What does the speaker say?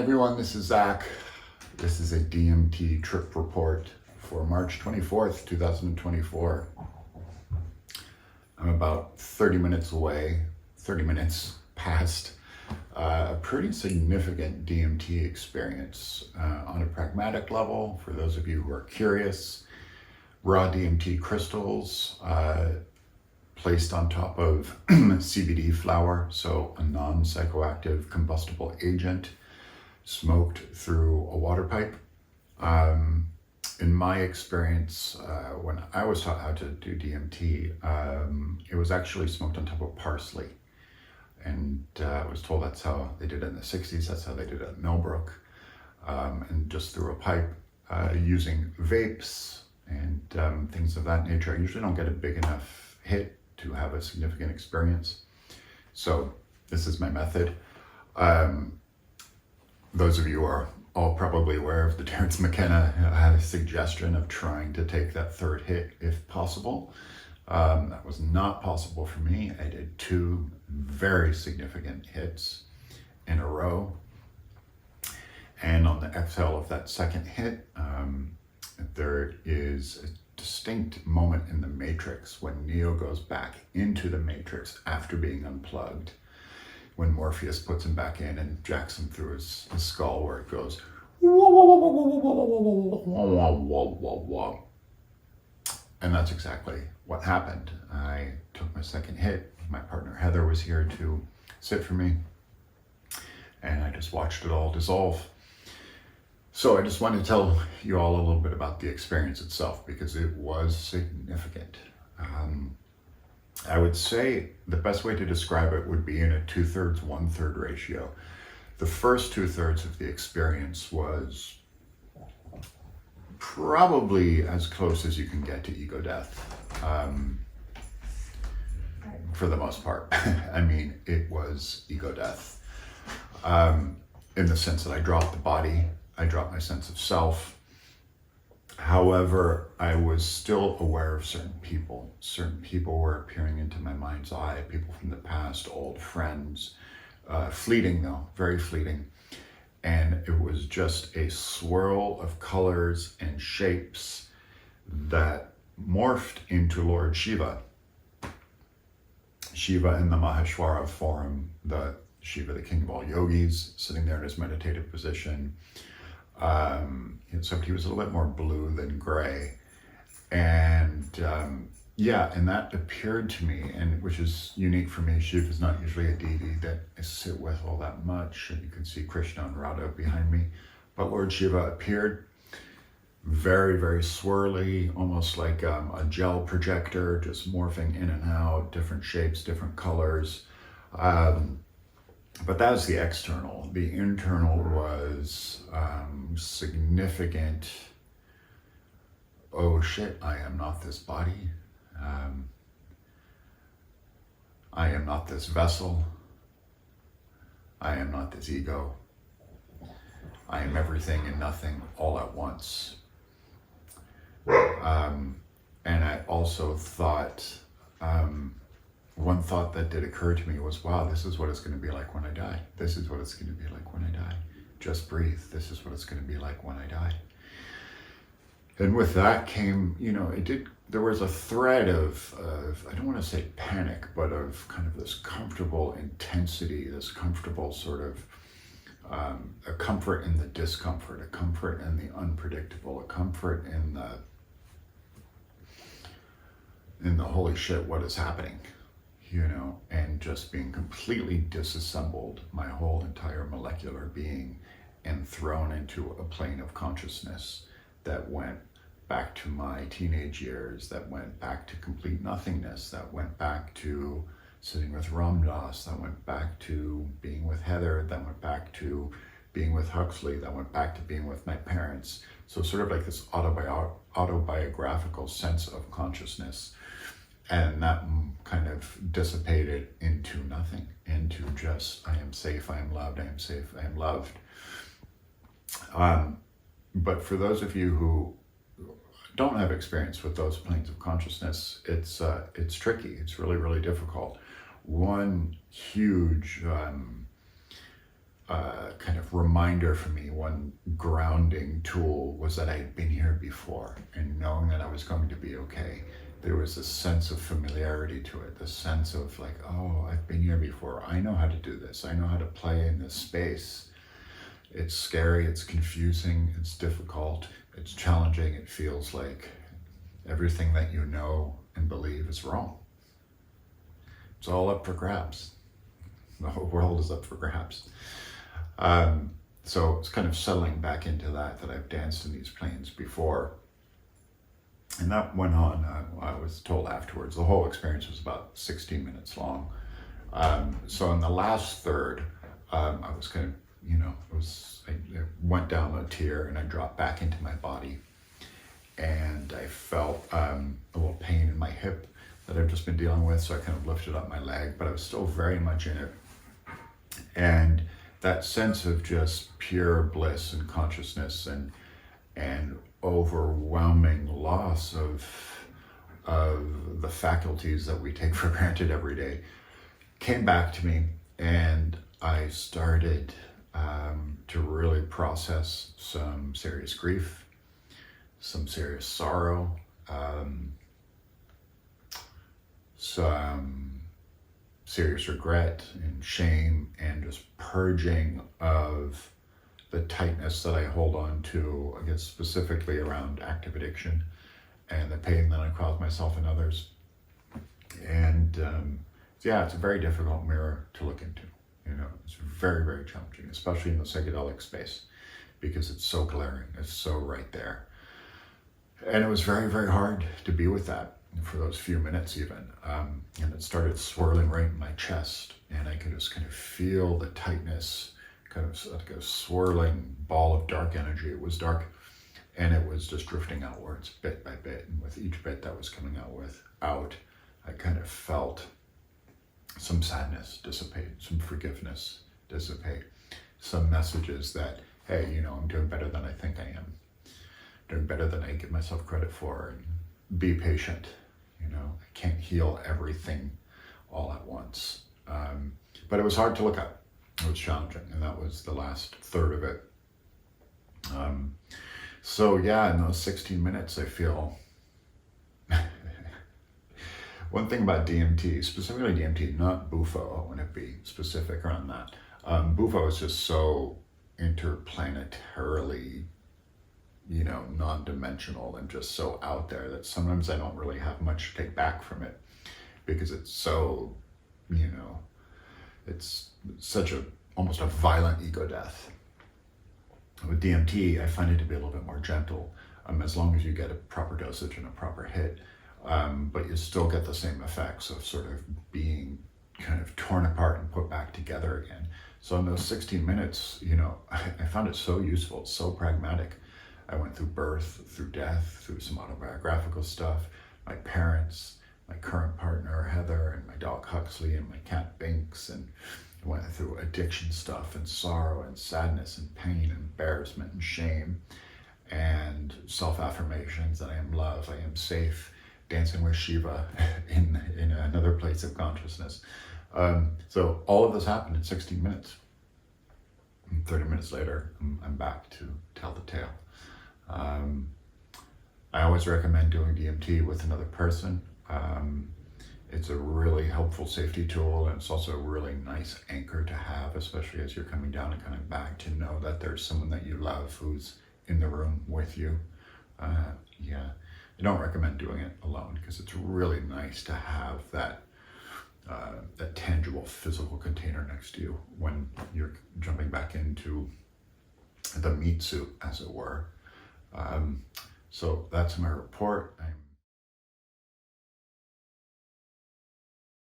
everyone, this is Zach. This is a DMT trip report for March 24th, 2024. I'm about 30 minutes away, 30 minutes past a pretty significant DMT experience on a pragmatic level. For those of you who are curious, raw DMT crystals placed on top of CBD flower, so a non-psychoactive combustible agent, smoked through a water pipe. In my experience, when I was taught how to do DMT, it was actually smoked on top of parsley. And I was told that's how they did it in the 60s, that's how they did it at Millbrook, and just through a pipe using vapes and things of that nature. I usually don't get a big enough hit to have a significant experience. So this is my method. Those of you are all probably aware of the Terence McKenna suggestion of trying to take that third hit if possible. That was not possible for me. I did 2 very significant hits in a row. And on the exhale of that second hit, there is a distinct moment in the Matrix when Neo goes back into the Matrix after being unplugged, when Morpheus puts him back in and jacks him through his skull, where it goes and that's exactly what happened. I took my second hit. My partner Heather was here to sit for me, and I just watched it all dissolve. So I just wanted to tell you all a little bit about the experience itself, because it was significant. I would say the best way to describe it would be in a 2/3, 1/3 ratio. The first 2/3 of the experience was probably as close as you can get to ego death, for the most part. I mean, it was ego death, in the sense that I dropped the body, I dropped my sense of self. However, I was still aware of certain people. Certain people were appearing into my mind's eye, people from the past, old friends, fleeting though, very fleeting. And it was just a swirl of colors and shapes that morphed into Lord Shiva. Shiva in the Maheshwara form, the Shiva, the king of all yogis, sitting there in his meditative position. Except he was a little bit more blue than gray. And and that appeared to me, and which is unique for me. Shiva is not usually a deity that I sit with all that much, and you can see Krishna and Radha behind me. But Lord Shiva appeared very, very swirly, almost like a gel projector, just morphing in and out, different shapes, different colors. But that was the external. The internal was significant. Oh shit, I am not this body. I am not this vessel. I am not this ego. I am everything and nothing all at once. And I also thought, one thought that did occur to me was, wow, this is what it's going to be like when I die. This is what it's going to be like when I die. Just breathe. This is what it's going to be like when I die. And with that came, there was a thread of I don't want to say panic, but of kind of this comfortable intensity, this comfortable sort of, a comfort in the discomfort, a comfort in the unpredictable, a comfort in the holy shit, what is happening? And just being completely disassembled, my whole entire molecular being, and thrown into a plane of consciousness that went back to my teenage years, that went back to complete nothingness, that went back to sitting with Ram Dass, that went back to being with Heather, that went back to being with Huxley, that went back to being with my parents. So sort of like this autobiographical sense of consciousness. And that kind of dissipated into nothing, into just, I am safe, I am loved, I am safe, I am loved. But for those of you who don't have experience with those planes of consciousness, it's tricky. It's really, really difficult. One huge kind of reminder for me, one grounding tool, was that I had been here before, and knowing that I was going to be okay. There was a sense of familiarity to it, the sense of like, oh, I've been here before. I know how to do this. I know how to play in this space. It's scary, it's confusing, it's difficult, it's challenging. It feels like everything that you know and believe is wrong. It's all up for grabs. The whole world is up for grabs. So it's kind of settling back into that I've danced in these planes before. And that went on, I was told afterwards, the whole experience was about 16 minutes long. So in the last third, I was kind of, I went down a tier and I dropped back into my body. And I felt a little pain in my hip that I've just been dealing with. So I kind of lifted up my leg, but I was still very much in it. And that sense of just pure bliss and consciousness and overwhelming loss of the faculties that we take for granted every day came back to me, and I started to really process some serious grief, some serious sorrow, some serious regret and shame, and just purging of the tightness that I hold on to, I guess specifically around active addiction and the pain that I cause myself and others. And yeah, it's a very difficult mirror to look into. It's very, very challenging, especially in the psychedelic space, because it's so glaring, it's so right there. And it was very, very hard to be with that for those few minutes even. And it started swirling right in my chest, and I could just kind of feel the tightness, kind of like a swirling ball of dark energy. It was dark, and it was just drifting outwards bit by bit. And with each bit that was coming out, I kind of felt some sadness dissipate, some forgiveness dissipate, some messages that, hey, I'm doing better than I think I am, doing better than I give myself credit for, and be patient. I can't heal everything all at once. But it was hard to look at. It was challenging, and that was the last third of it. So yeah, in those 16 minutes, I feel one thing about DMT, specifically DMT, not Bufo, I want to be specific around that. Bufo is just so interplanetarily, non-dimensional and just so out there that sometimes I don't really have much to take back from it, because it's so, it's such almost a violent ego death. With DMT, I find it to be a little bit more gentle, as long as you get a proper dosage and a proper hit, but you still get the same effects of sort of being kind of torn apart and put back together again. So in those 16 minutes, I found it so useful, so pragmatic. I went through birth, through death, through some autobiographical stuff, my parents, my current partner, Heather, and my dog Huxley, and my cat Binks, and I went through addiction stuff, and sorrow, and sadness, and pain, and embarrassment, and shame, and self-affirmations that I am loved, I am safe, dancing with Shiva in another place of consciousness. So all of this happened in 16 minutes. And 30 minutes later, I'm back to tell the tale. I always recommend doing DMT with another person. It's a really helpful safety tool, and it's also a really nice anchor to have, especially as you're coming down and coming back, to know that there's someone that you love who's in the room with you. Yeah, I don't recommend doing it alone, because it's really nice to have that tangible physical container next to you when you're jumping back into the meat suit, as it were. So that's my report.